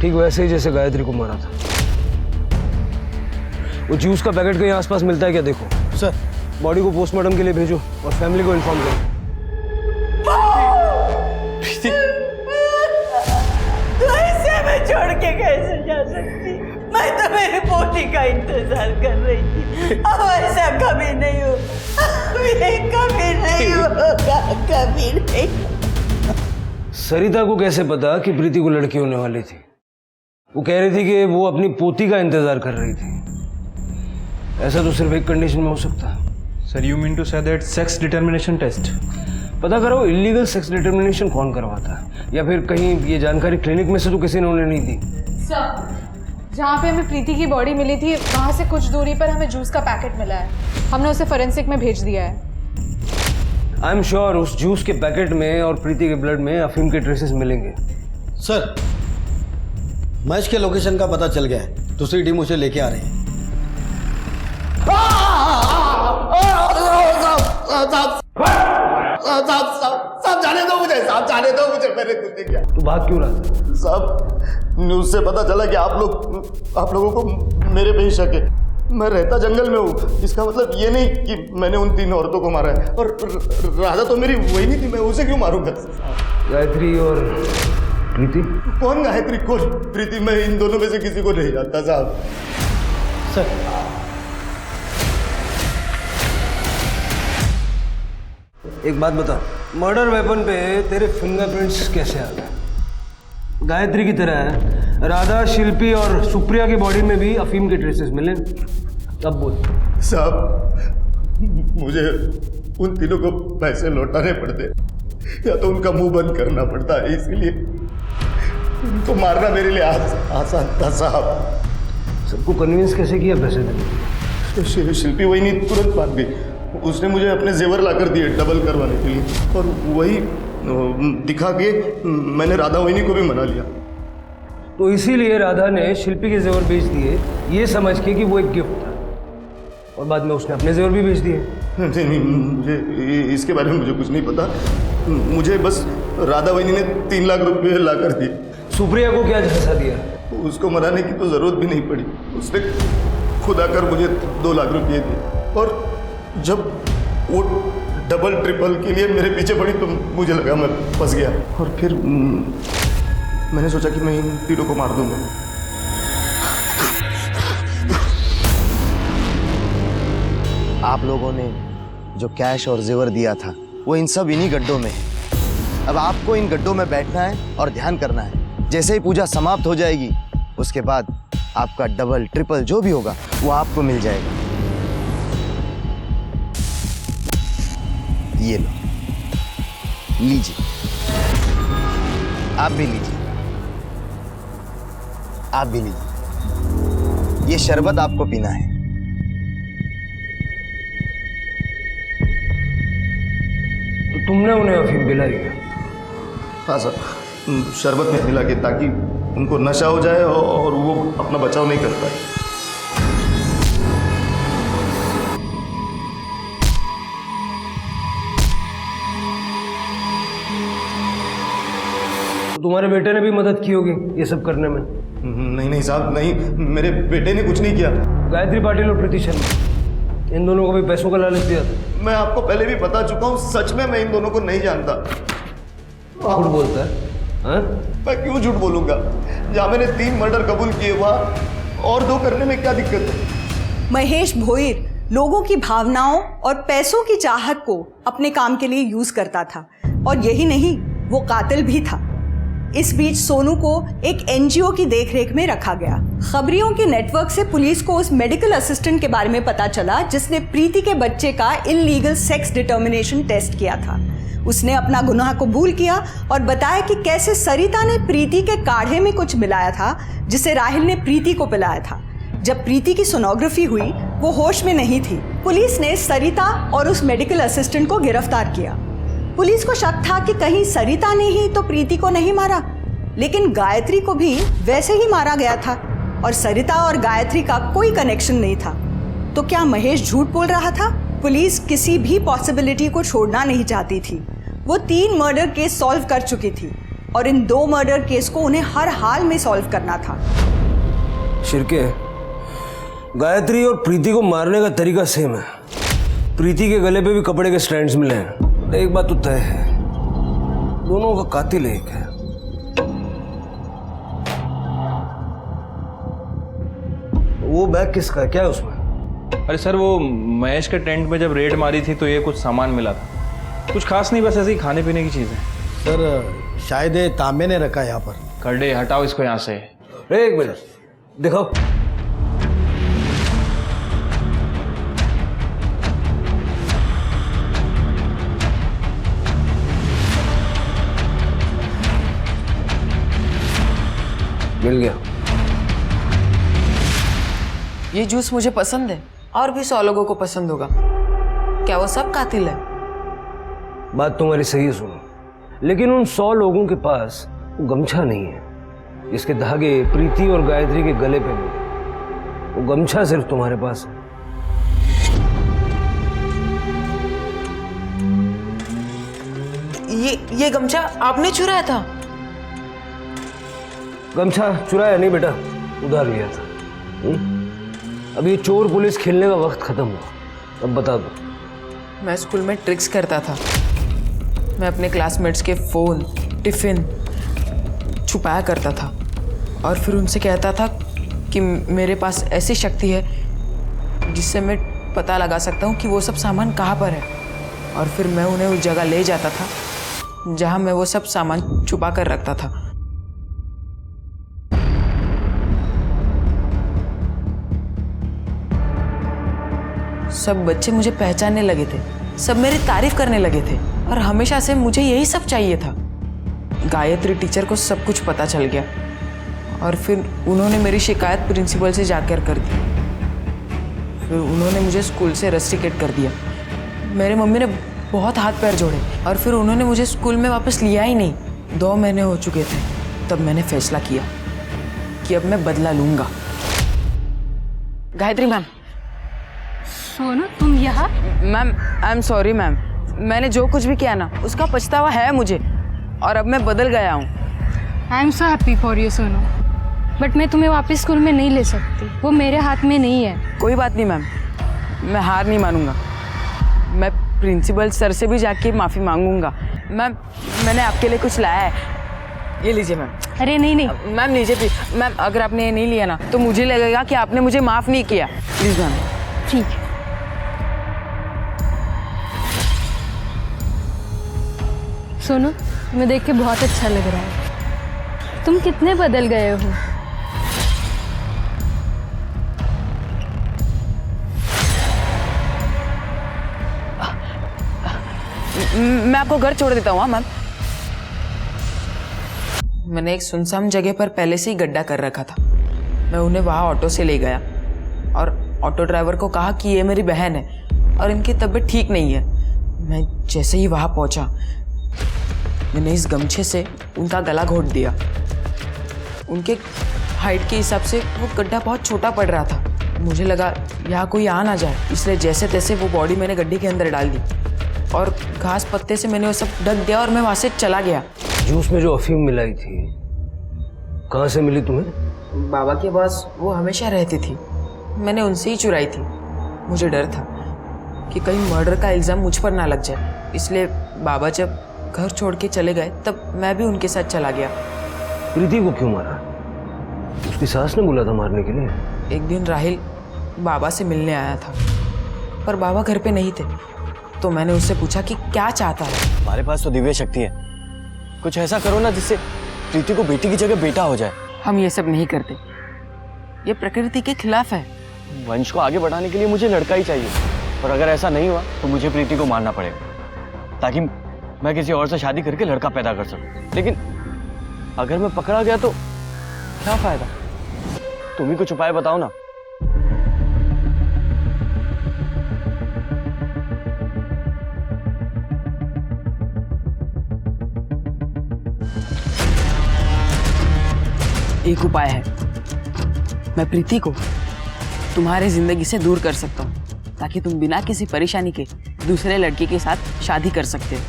ठीक वैसे ही जैसे गायत्री को मारा था। वो जूस का पैकेट कहीं आसपास मिलता है क्या? देखो सर। बॉडी को पोस्टमार्टम के लिए भेजो और फैमिली को इन्फॉर्म करो। ऐसे मैं छोड़ के कैसे जा सकती? मैं तो मेरी पोती का इंतजार कर रही थी। अब ऐसा कभी नहीं हो, कभी नहीं होगा, कभी नहीं। सरिता को कैसे पता कि प्रीति को लड़की होने वाली थी? वो कह रही थी कि वो अपनी पोती का इंतजार कर रही थी। ऐसा तो सिर्फ एक कंडीशन में हो सकता है। Sir, you mean to say that sex determination test? पता करो इलीगल सेक्स डिटर्मिनेशन कौन करवाता है, या फिर कहीं ये जानकारी क्लिनिक में से तो किसी ने उन्हें नहीं दी। सर, जहाँ पे हमें प्रीति की बॉडी मिली थी वहाँ से कुछ दूरी पर हमें जूस का पैकेट मिला है। हमने उसे फोरेंसिक में भेज दिया है। आई एम श्योर उस जूस के पैकेट में और प्रीति के ब्लड में अफीम के ट्रेसेस मिलेंगे। सर, महेश के लोकेशन का पता चल गया है। दूसरी टीम उसे लेके आ रही है। साहब जाने दो मुझे, साहब जाने दो मुझे, मैंने कुछ नहीं किया। तू भाग क्यों रहा था? साहब, न्यूज से पता चला कि आप लोगों को मेरे पे ही शक है। मैं रहता जंगल में हूँ, इसका मतलब ये नहीं कि मैंने उन 3 औरतों को मारा है। और राधा तो मेरी वही नहीं थी, मैं उसे क्यों मारूंगा? गायत्री और प्रीति? कौन गायत्री, कौन प्रीति? मैं इन दोनों में से किसी को नहीं जानता साहब। सर, एक बात बता, मर्डर वेपन पे तेरे फिंगरप्रिंट्स कैसे आ गए? गायत्री की तरह राधा, शिल्पी और सुप्रिया की बॉडी में भी अफीम के ट्रेसेस मिले। अब बोल साहब, मुझे उन तीनों को पैसे लौटाने पड़ते या तो उनका मुंह बंद करना पड़ता है, इसलिए उनको मारना मेरे लिए आसान था साहब। सबको कन्विंस कैसे किया पैसे देने? शिल्पी वही नहीं तुरंत मान गई। उसने मुझे अपने जेवर लाकर दिए डबल करवाने के लिए, और वही दिखा के मैंने राधा वहीनी को भी मना लिया। तो इसीलिए राधा ने शिल्पी के जेवर बेच दिए, ये समझ के कि वो एक गिफ्ट था, और बाद में उसने अपने जेवर भी बेच दिए। नहीं, मुझे इसके बारे में मुझे कुछ नहीं पता। मुझे बस राधा वहीनी ने 3 लाख रुपए ला कर दिए। सुप्रिया को क्या झांसा दिया? उसको मनाने की तो जरूरत भी नहीं पड़ी, उसने खुद आकर मुझे 2 लाख रुपये दिए। और जब वो डबल ट्रिपल के लिए मेरे पीछे पड़ी तो मुझे लगा मैं फंस गया, और फिर मैंने सोचा कि मैं इन तीनों को मार दूंगा। आप लोगों ने जो कैश और जेवर दिया था वो इन सब इन्हीं गड्ढों में है। अब आपको इन गड्ढों में बैठना है और ध्यान करना है। जैसे ही पूजा समाप्त हो जाएगी उसके बाद आपका डबल ट्रिपल जो भी होगा वो आपको मिल जाएगा। ये लो, लीजिए, आप भी लीजिए, आप भी लीजिए। ये शरबत आपको पीना है। तो तुमने उन्हें अफीम पिलाई है? हाँ सर, शरबत में मिला के ताकि उनको नशा हो जाए और वो अपना बचाव नहीं कर पाए। तुम्हारे बेटे ने भी मदद की होगी ये सब करने में? नहीं साहब, नहीं, मेरे बेटे ने कुछ नहीं किया। गायत्री पाटिल और प्रीति शर्मा, इन दोनों को भी पैसों का लालच दिया था? मैं आपको पहले भी बता चुका हूँ, सच में मैं इन दोनों को नहीं जानता। झूठ बोलता है? मैं क्यों झूठ बोलूंगा? जहाँ मैंने 3 मर्डर कबूल किए वहाँ और 2 करने में क्या दिक्कत है? महेश भोईर लोगों की भावनाओं और पैसों की चाहत को अपने काम के लिए यूज करता था, और यही नहीं, वो कातिल भी था। इस बीच सोनू को एक एनजीओ की देखरेख में रखा गया। खबरियों के नेटवर्क से पुलिस को उस मेडिकल असिस्टेंट के बारे में पता चला जिसने प्रीति के बच्चे का इल्लीगल सेक्स डिटर्मिनेशन टेस्ट किया था। उसने अपना गुनाह कबूल किया और बताया कि कैसे सरिता ने प्रीति के काढ़े में कुछ मिलाया था जिसे राहिल ने प्रीति को पिलाया था। जब प्रीति की सोनोग्राफी हुई वो होश में नहीं थी। पुलिस ने सरिता और उस मेडिकल असिस्टेंट को गिरफ्तार किया। पुलिस को शक था कि कहीं सरिता ने ही तो प्रीति को नहीं मारा, लेकिन गायत्री को भी वैसे ही मारा गया था और सरिता और गायत्री का कोई कनेक्शन नहीं था। तो क्या महेश झूठ बोल रहा था? पुलिस किसी भी पॉसिबिलिटी को छोड़ना नहीं चाहती थी। वो 3 मर्डर केस सॉल्व कर चुकी थी और इन 2 मर्डर केस को उन्हें हर हाल में सॉल्व करना था। शिर्के, गायत्री और प्रीति को मारने का तरीका सेम है। प्रीति के गले पे भी कपड़े के स्ट्रैंड्स मिले हैं। एक बात तो तय है, दोनों का कातिल एक है। वो बैग किसका है? क्या है उसमें? अरे सर, वो महेश के टेंट में जब रेड मारी थी तो ये कुछ सामान मिला था। कुछ खास नहीं, बस ऐसे ही खाने पीने की चीज़ है। सर, शायद ये तांबे ने रखा है यहाँ पर। करडे, हटाओ इसको यहाँ से। एक मिनट, दिखाओ। मिल गया। ये जूस मुझे पसंद है और भी 100 लोगों को पसंद होगा। क्या वो सब कातिल है? बात तुम्हारी सही है सुनो, लेकिन उन 100 लोगों के पास वो गमछा नहीं है जिसके धागे प्रीति और गायत्री के गले पे मिले। वो गमछा सिर्फ तुम्हारे पास है। ये गमछा आपने चुराया था? गमछा चुराया नहीं बेटा, उधार लिया था। अब ये चोर पुलिस खेलने का वक्त खत्म हुआ। अब बता दो। मैं स्कूल में ट्रिक्स करता था। मैं अपने क्लासमेट्स के फ़ोन, टिफ़िन छुपाया करता था और फिर उनसे कहता था कि मेरे पास ऐसी शक्ति है जिससे मैं पता लगा सकता हूँ कि वो सब सामान कहाँ पर है, और फिर मैं उन्हें उस जगह ले जाता था जहाँ मैं वो सब सामान छुपा कर रखता था। सब बच्चे मुझे पहचानने लगे थे, सब मेरी तारीफ करने लगे थे और हमेशा से मुझे यही सब चाहिए था। गायत्री टीचर को सब कुछ पता चल गया और फिर उन्होंने मेरी शिकायत प्रिंसिपल से जाकर कर दी। फिर उन्होंने मुझे स्कूल से रस्टिकेट कर दिया। मेरे मम्मी ने बहुत हाथ पैर जोड़े और फिर उन्होंने मुझे स्कूल में वापस लिया ही नहीं। 2 महीने हो चुके थे तब मैंने फैसला किया कि अब मैं बदला लूंगा। गायत्री मैम। सोनू तुम यहाँ? Ma'am I am sorry ma'am, मैंने जो कुछ भी किया ना उसका पछतावा है मुझे और अब मैं बदल गया हूँ। I am so happy for you Sonu, but मैं तुम्हें वापस स्कूल में नहीं ले सकती, वो मेरे हाथ में नहीं है। कोई बात नहीं मैम, मैं हार नहीं मानूंगा। मैं प्रिंसिपल सर से भी जाके माफ़ी मांगूंगा। मैम मैंने आपके लिए कुछ लाया है, ये लीजिए मैम। अरे नहीं नहीं मैम लीजिए प्लीज। मैम अगर आपने ये नहीं लिया ना तो मुझे लगेगा कि आपने मुझे माफ़ नहीं किया। Please ma'am. ठीक है। सोनू तुम्हें देख के बहुत अच्छा लग रहा है, तुम कितने बदल गए हो। मैं आपको घर छोड़ देता हूँ। मैम मैंने एक सुनसान जगह पर पहले से ही गड्ढा कर रखा था। मैं उन्हें वहाँ ऑटो से ले गया और ऑटो ड्राइवर को कहा कि ये मेरी बहन है और इनकी तबीयत ठीक नहीं है। मैं जैसे ही वहाँ पहुँचा मैंने इस गमछे से उनका गला घोट दिया। उनके हाइट के हिसाब से वो गड्ढा बहुत छोटा पड़ रहा था। मुझे लगा यहाँ कोई आ ना जाए, इसलिए जैसे तैसे वो बॉडी मैंने गड्ढे के अंदर डाल दी और घास पत्ते से मैंने वो सब ढक दिया और मैं वहाँ से चला गया। जूस में जो अफीम मिलाई थी कहाँ से मिली तुम्हें? बाबा के पास वो हमेशा रहती थी, मैंने उनसे ही चुराई थी। मुझे डर था कि कहीं मर्डर का इल्ज़ाम मुझ पर ना लग जाए, इसलिए बाबा जब घर छोड़ के चले गए तब मैं भी उनके साथ चला गया। प्रीति को क्यों मारा? उसकी सास ने बोला था मारने के लिए। एक दिन राहिल बाबा से मिलने आया था पर बाबा घर पे नहीं थे, तो मैंने उससे पूछा कि क्या चाहता है। हमारे पास तो दिव्य शक्ति है, कुछ ऐसा करो ना जिससे प्रीति को बेटी की जगह बेटा हो जाए। हम ये सब नहीं करते, ये प्रकृति के खिलाफ है। वंश को आगे बढ़ाने के लिए मुझे लड़का ही चाहिए, और अगर ऐसा नहीं हुआ तो मुझे प्रीति को मारना पड़ेगा ताकि मैं किसी और से शादी करके लड़का पैदा कर सकूं। लेकिन अगर मैं पकड़ा गया तो क्या फायदा? तुम ही कुछ उपाय बताओ ना। एक उपाय है, मैं प्रीति को तुम्हारे जिंदगी से दूर कर सकता हूँ ताकि तुम बिना किसी परेशानी के दूसरे लड़के के साथ शादी कर सकते हो।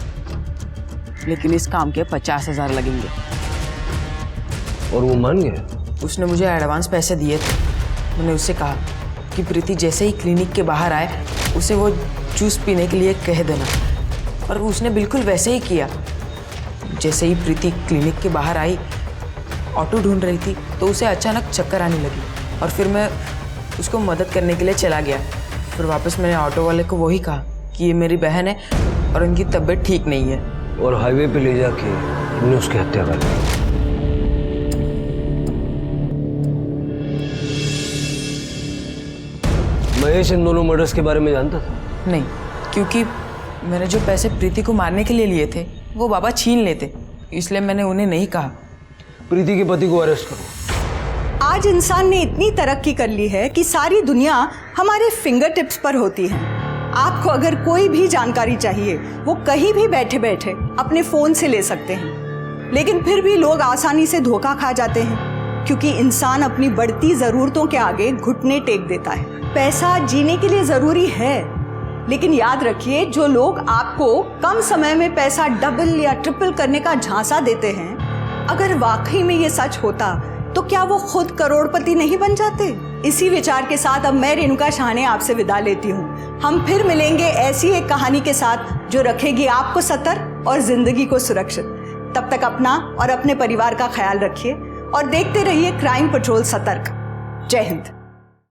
लेकिन इस काम के 50,000 लगेंगे। और वो मान गया? उसने मुझे एडवांस पैसे दिए थे। मैंने उससे कहा कि प्रीति जैसे ही क्लिनिक के बाहर आए उसे वो जूस पीने के लिए कह देना, और उसने बिल्कुल वैसे ही किया। जैसे ही प्रीति क्लिनिक के बाहर आई, ऑटो ढूंढ रही थी तो उसे अचानक चक्कर आने लगी और फिर मैं उसको मदद करने के लिए चला गया। फिर वापस मैंने ऑटो वाले को वही कहा कि ये मेरी बहन है और उनकी तबीयत ठीक नहीं है, और हाईवे पे ले जाके तुमने उसकी हत्या कर दी। महेश इन दोनों मर्डर्स के बारे में जानता था? नहीं, क्योंकि मैंने जो पैसे प्रीति को मारने के लिए लिए थे वो बाबा छीन लेते, इसलिए मैंने उन्हें नहीं कहा। प्रीति के पति को अरेस्ट करो। आज इंसान ने इतनी तरक्की कर ली है कि सारी दुनिया हमारे फिंगर टिप्स पर होती है। आपको अगर कोई भी जानकारी चाहिए वो कहीं भी बैठे बैठे अपने फ़ोन से ले सकते हैं। लेकिन फिर भी लोग आसानी से धोखा खा जाते हैं क्योंकि इंसान अपनी बढ़ती ज़रूरतों के आगे घुटने टेक देता है। पैसा जीने के लिए ज़रूरी है, लेकिन याद रखिए जो लोग आपको कम समय में पैसा डबल या ट्रिपल करने का झांसा देते हैं, अगर वाकई में ये सच होता तो क्या वो खुद करोड़पति नहीं बन जाते? इसी विचार के साथ अब मैं रेणुका शाहने आपसे विदा लेती हूँ। हम फिर मिलेंगे ऐसी एक कहानी के साथ जो रखेगी आपको सतर्क और जिंदगी को सुरक्षित। तब तक अपना और अपने परिवार का ख्याल रखिए और देखते रहिए क्राइम पेट्रोल सतर्क। जय हिंद।